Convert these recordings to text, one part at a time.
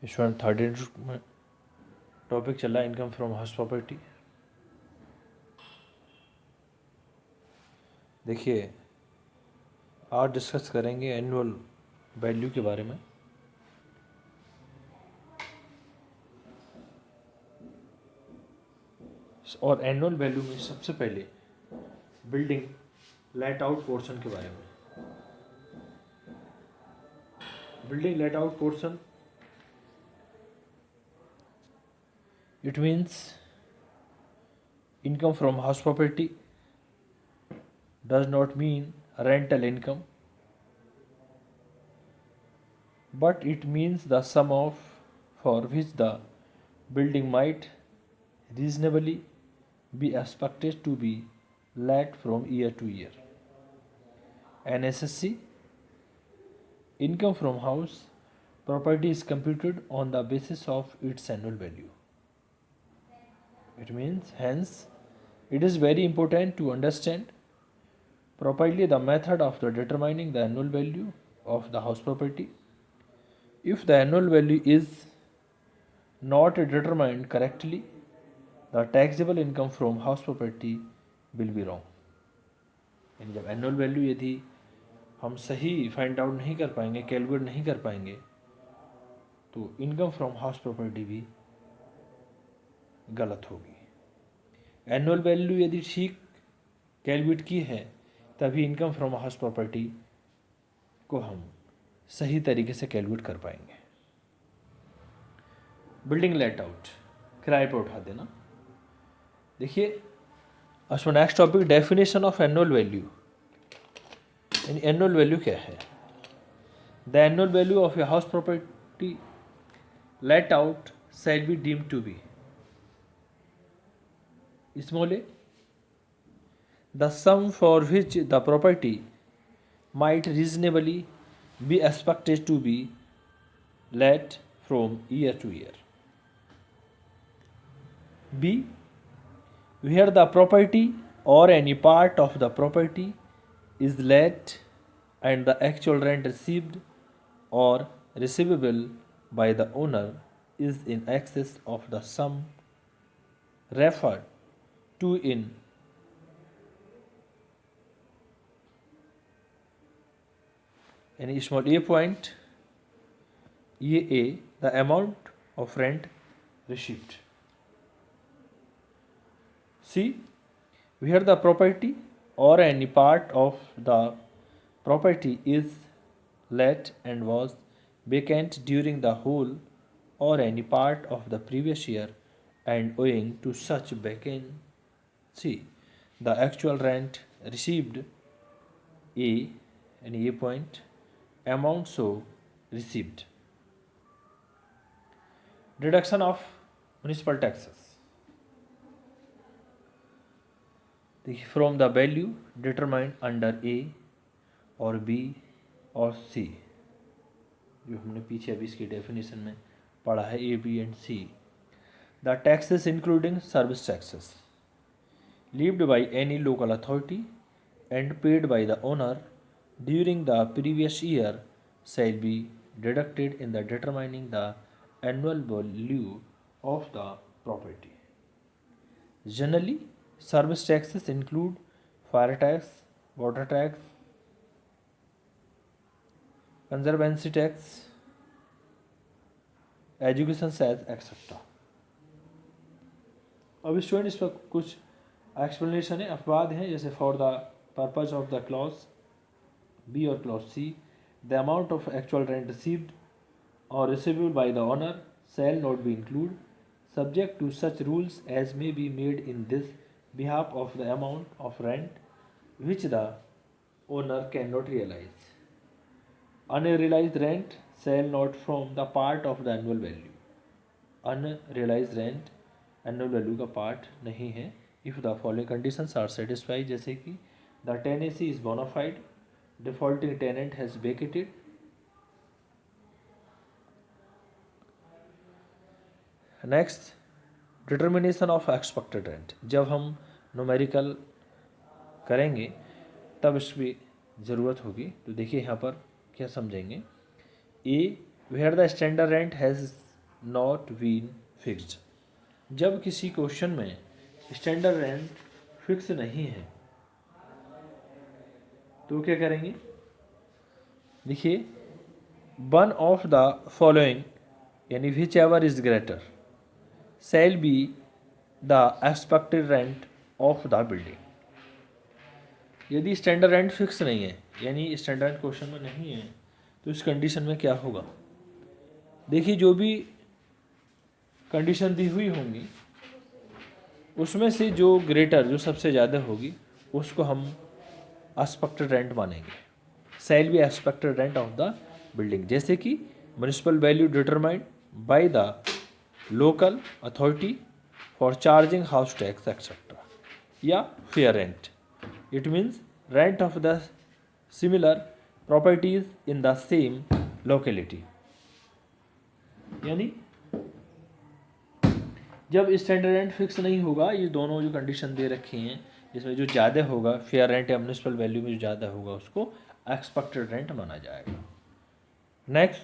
Student third में topic चल रहा है इनकम फ्रॉम हाउस प्रॉपर्टी। देखिए आज डिस्कस करेंगे एनुअल वैल्यू के बारे में। और एनुअल वैल्यू में सबसे पहले बिल्डिंग लेट आउट पोर्शन के बारे में। Building let out portion it means income from house property does not mean rental income, but it means the sum of for which the building might reasonably be expected to be let from year to year. NSSC income from house property is computed on the basis of its annual value. It means, hence, it is very important to understand properly the method of determining the annual value of the house property. If the annual value is not determined correctly, the taxable income from house property will be wrong. यानी जब annual value यदि हम सही find out नहीं कर पाएंगे, calculate नहीं कर पाएंगे, तो इनकम फ्रॉम हाउस प्रॉपर्टी भी गलत होगी। एनुअल वैल्यू यदि ठीक कैलकुलेट की है तभी इनकम फ्रॉम हाउस प्रॉपर्टी को हम सही तरीके से कैलकुलेट कर पाएंगे। बिल्डिंग लेट आउट किराए पर उठा देना। देखिए अच्छा next topic definition of annual value. Annual value क्या है? The annual value of a house property let out shall be deemed to be small a the sum for which the property might reasonably be expected to be let from year to year. B. Where the property or any part of the property is let and the actual rent received or receivable by the owner is in excess of the sum referred to in any small a point a the amount of rent received. C. Where the property or any part of the property is let and was vacant during the whole or any part of the previous year and owing to such vacancy the actual rent received a and a point amount so received. Deduction of municipal taxes from the value determined under A और B और C, जो हमने पीछे अभी इसकी definition में पढ़ा है A, B and C. The taxes including service taxes levied by any local authority and paid by the owner during the previous year shall be deducted in the determining the annual value of the property. Generally, service taxes include fire tax, water tax, conservancy tax, education cess etcetera. अब student इस पर कुछ explanation है, अपवाद हैं, जैसे for the purpose of the clause B और clause C the amount of actual rent received और receivable by the owner shall not be include subject to such rules as may be made in this behalf of the amount of rent which the owner cannot realize. Unrealized rent shall not form the part of the annual value. Unrealized rent annual value का part नहीं है if the following conditions are satisfied, जैसे कि the tenancy is bona fide, defaulting tenant has vacated, next determination of expected rent. जब हम numerical करेंगे तब इसकी ज़रूरत होगी, तो देखिए यहाँ पर क्या समझेंगे। A where the standard rent has not been fixed. जब किसी क्वेश्चन में स्टैंडर्ड रेंट फिक्स नहीं है तो क्या करेंगे? देखिए, वन ऑफ द फॉलोइंग यानी which ever is greater shall be the expected rent of the building. यदि स्टैंडर्ड रेंट फिक्स नहीं है यानी स्टैंडर्ड क्वेश्चन में नहीं है तो इस कंडीशन में क्या होगा? देखिए, जो भी कंडीशन दी हुई होंगी उसमें से जो ग्रेटर, जो सबसे ज़्यादा होगी, उसको हम एक्सपेक्टेड रेंट मानेंगे। Shall be expected rent of the building, जैसे कि municipal value determined by the local authority for charging house tax etcetera, या fair rent. It means rent of the similar properties in the same locality. यानी जब standard rent fix नहीं होगा, ये दोनों जो कंडीशन दे रखी हैं, जिसमें जो ज़्यादा होगा फेयर रेंट या म्यूनिसिपल वैल्यू में जो ज़्यादा होगा उसको एक्सपेक्टेड रेंट माना जाएगा। Next,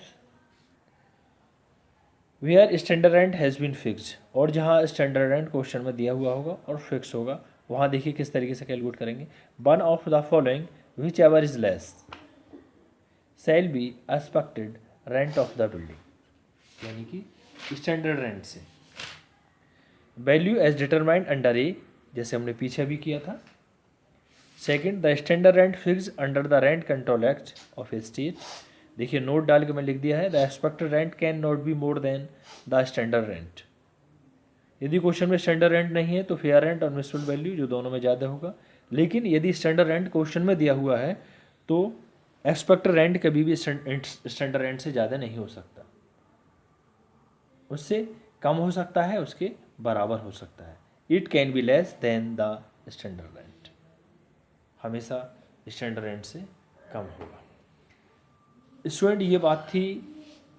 where standard rent has been fixed, और जहाँ स्टैंडर्ड रेंट क्वेश्चन में दिया हुआ होगा और फिक्स होगा, वहाँ देखिए किस तरीके से कैलकुलेट करेंगे। One of the following which ever is less shell be expected rent of the building, यानी कि स्टैंडर्ड रेंट से वैल्यू एज डिटरमाइंड अंडर ए, जैसे हमने पीछे भी किया था। Second, the standard rent fix under the rent control act of A state. देखिए, नोट डाल के मैं लिख दिया है, the expected rent can not be more than the standard rent. यदि क्वेश्चन में स्टैंडर्ड रेंट नहीं है तो फेयर रेंट और म्यूनिसिपल वैल्यू जो दोनों में ज़्यादा होगा, लेकिन यदि स्टैंडर्ड रेंट क्वेश्चन में दिया हुआ है तो एक्सपेक्टेड रेंट कभी भी स्टैंडर्ड रेंट से ज़्यादा नहीं हो सकता, उससे कम हो सकता है, उसके बराबर हो सकता है। It can be less than the standard rent, हमेशा स्टैंडर्ड रेंट से कम होगा। स्टूडेंट, ये बात थी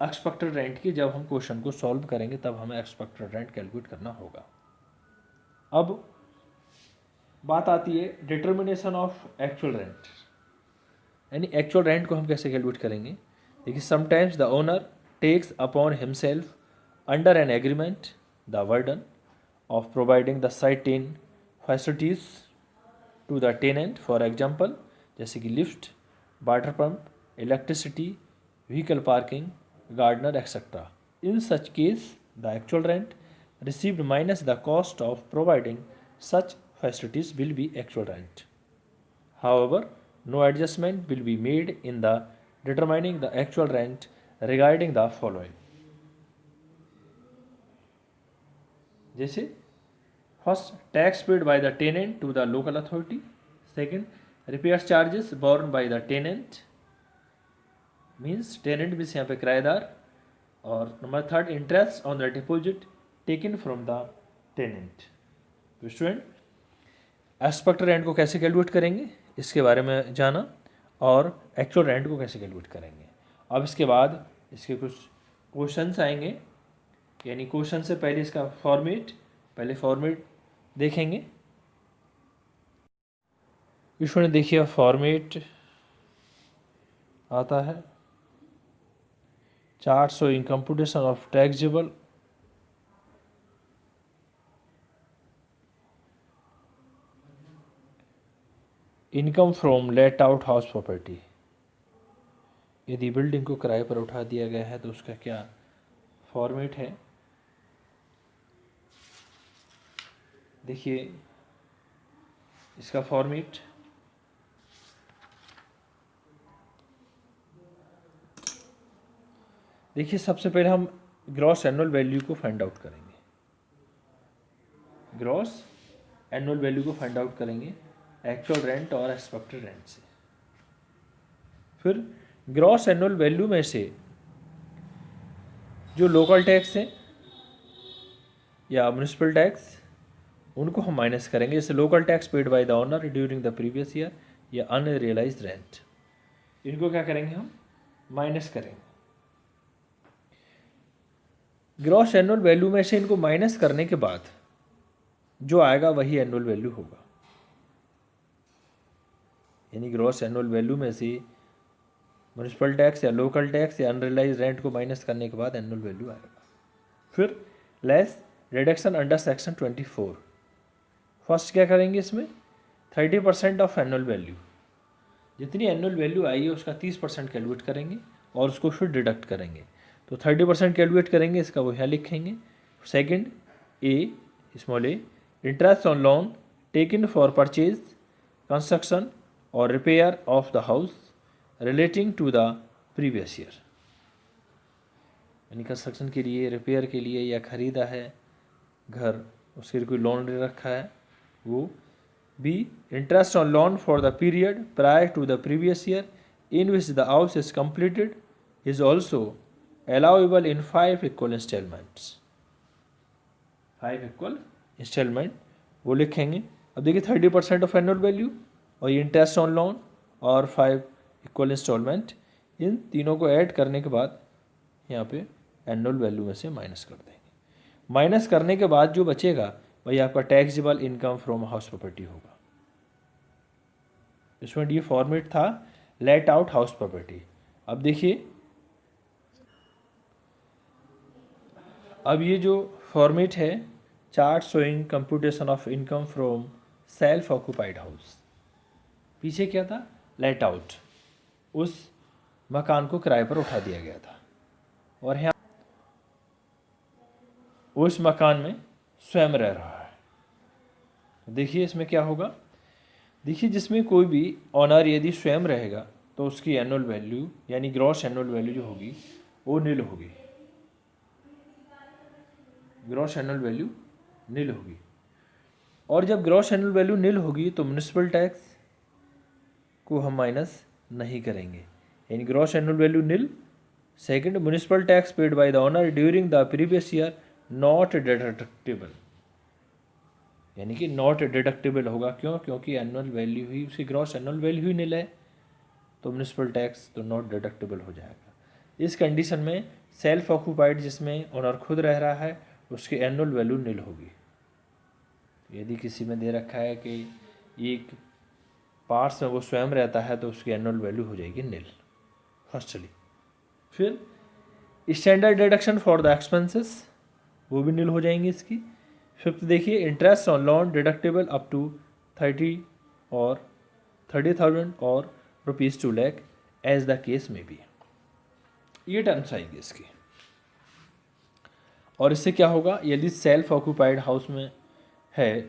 एक्सपेक्टेड रेंट की। जब हम क्वेश्चन को सॉल्व करेंगे तब हमें एक्सपेक्टेड रेंट कैलकुलेट करना होगा। अब बात आती है डिटर्मिनेशन ऑफ एक्चुअल रेंट, यानी एक्चुअल रेंट को हम कैसे कैलकुलेट करेंगे। देखिए, sometimes the owner takes upon himself under an agreement the burden of providing the certain facilities to the tenant, for example जैसे कि lift, water pump, electricity, vehicle parking, gardener etcetera. In such case the actual rent received minus the cost of providing such facilities will be actual rent. However, no adjustment will be made in the determining the actual rent regarding the following. जैसे first, tax paid by the tenant to the local authority. Second, repair charges borne by the tenant, means tenant means यहाँ पे किराएदार। और number third, interest on the deposit taken from the tenant. तो student, expected rent को कैसे calculate करेंगे इसके बारे में जाना, और एक्चुअल रेंट को कैसे कैलकुलेट करेंगे। अब इसके बाद इसके कुछ क्वेश्चंस आएंगे, यानी क्वेश्चन से पहले इसका फॉर्मेट, पहले फॉर्मेट देखेंगे। स्टूडेंट देखिए, फॉर्मेट आता है chart showing computation of taxable income from late out house property. यदि बिल्डिंग को किराए पर उठा दिया गया है तो उसका क्या फॉर्मेट है। देखिए, इसका फॉर्मेट देखिए, सबसे पहले हम ग्रॉस एनुअल वैल्यू को फाइंड आउट करेंगे। ग्रॉस एनुअल वैल्यू को फाइंड आउट करेंगे एक्चुअल रेंट और एक्सपेक्टेड रेंट से। फिर ग्रॉस एनुअल वैल्यू में से जो लोकल टैक्स है या म्यूनिसिपल टैक्स, उनको हम माइनस करेंगे। जैसे local tax paid by the owner during the previous year या अनरियलाइज्ड रेंट, इनको क्या करेंगे, हम माइनस करेंगे। ग्रॉस एनुअल वैल्यू में से इनको माइनस करने के बाद जो आएगा वही एनुअल वैल्यू होगा, यानी ग्रॉस एनुअल वैल्यू में से म्यूनिसिपल टैक्स या लोकल टैक्स या अनरियलाइज्ड रेंट को माइनस करने के बाद एनुअल वैल्यू आएगा। फिर less reduction under section 24। First क्या करेंगे इसमें 30% ऑफ एनुअल वैल्यू, जितनी एनुअल वैल्यू आई है उसका 30% कैलकुलेट करेंगे और उसको फिर डिडक्ट करेंगे। तो 30% कैलकुलेट करेंगे, इसका वो यहाँ लिखेंगे। Second a small a, interest on loan taken for purchase construction और repair of the house relating to the previous year, यानी कंस्ट्रक्शन के लिए, रिपेयर के लिए या खरीदा है घर, उसके लिए कोई लोन ले रखा है वो। B interest on loan for the period prior to the previous year in which the house is completed is also allowable in 5 equal instalments. 5 equal instalment वो लिखेंगे। अब देखिए 30% ऑफ एनुअल वैल्यू और ये इंटरेस्ट ऑन लोन और 5 equal instalment, इन तीनों को add करने के बाद यहाँ पे एनुअल वैल्यू में से माइनस कर देंगे। माइनस करने के बाद जो बचेगा वही आपका taxable income from house property होगा। इसमें ये फॉर्मेट था लेट आउट हाउस प्रॉपर्टी। अब देखिए, अब ये जो फॉर्मेट है chart showing computation of income from self occupied house, पीछे क्या था लेट आउट, उस मकान को किराए पर उठा दिया गया था और यहाँ उस मकान में स्वयं रह रहा है। देखिए इसमें क्या होगा, देखिए जिसमें कोई भी ऑनर यदि स्वयं रहेगा तो उसकी एनुअल वैल्यू यानी ग्रॉस एनुअल वैल्यू जो होगी वो नील होगी, ग्रॉस एनुअल वैल्यू नील होगी। और जब ग्रॉस एनुअल वैल्यू नील होगी तो म्युनिसिपल टैक्स को हम माइनस नहीं करेंगे, यानी gross annual value nil. Second municipal tax paid by the owner during the previous year not deductible, यानी कि नॉट डिडक्टेबल होगा। क्यों? क्योंकि एनुअल वैल्यू ही उसकी ग्रॉस एनुअल वैल्यू ही नील है, तो म्युनिसिपल टैक्स तो नॉट डिडक्टेबल हो जाएगा। इस कंडीशन में सेल्फ ऑक्यूपाइड जिसमें ओनर खुद रह रहा है उसकी एनुअल वैल्यू नील होगी। यदि किसी में दे रखा है कि एक पार्ट्स में वो स्वयं रहता है तो उसकी एनुअल वैल्यू हो जाएगी नील फर्स्टली। फिर standard deduction for the expenses वो भी नील हो जाएंगी इसकी। फिफ्थ देखिए interest on loan deductible up to 30,000 और ₹2 लाख एज द केस में भी, ये टर्म्स आएंगे इसकी। और इससे क्या होगा, यदि सेल्फ ऑक्यूपाइड हाउस में है,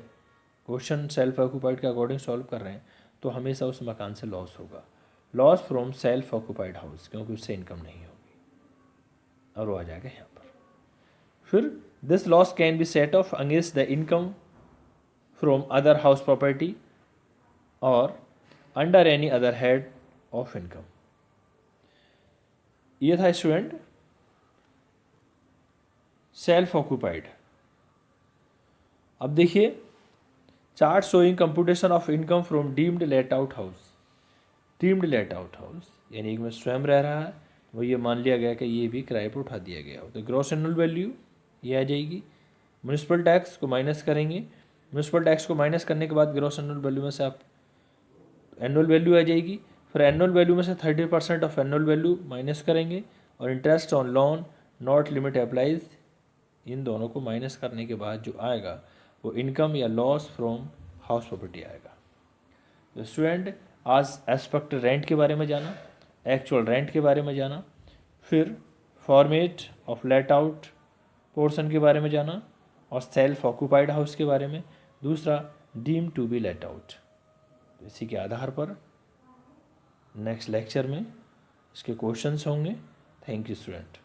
क्वेश्चन सेल्फ ऑक्यूपाइड के अकॉर्डिंग सॉल्व कर रहे हैं, तो हमेशा उस मकान से लॉस होगा, loss from self occupied house, क्योंकि उससे इनकम नहीं होगी और वो आ जाएगा यहाँ पर। फिर this loss can be set off against the income from other house property और under any other head of income. ये था स्टूडेंट सेल्फ ऑक्यूपाइड। अब देखिए chart showing computation of income from deemed let out house. Deemed let out house यानी एक में स्वयं रह रहा है, वो ये मान लिया गया कि ये भी किराए पर उठा दिया गया हो, तो ग्रॉस एनुअल वैल्यू ये आ जाएगी। म्युनिसिपल टैक्स को माइनस करेंगे, म्युनिसिपल टैक्स को माइनस करने के बाद ग्रॉस एनुअल वैल्यू में से आप एनुअल वैल्यू आ जाएगी। फिर एनुअल वैल्यू में से 30% ऑफ एनुअल वैल्यू माइनस करेंगे और interest on loan not limit applies, इन दोनों को माइनस करने के बाद जो आएगा वो इनकम या लॉस फ्रॉम हाउस प्रॉपर्टी आएगा। तो स्टूडेंट आज एस्पेक्ट रेंट के बारे में जाना, एक्चुअल रेंट के बारे में जाना, फिर format of let out portion के बारे में जाना और सेल्फ ऑक्यूपाइड हाउस के बारे में, दूसरा deem to be let out. तो इसी के आधार पर नेक्स्ट लेक्चर में इसके क्वेश्चंस होंगे। Thank you student.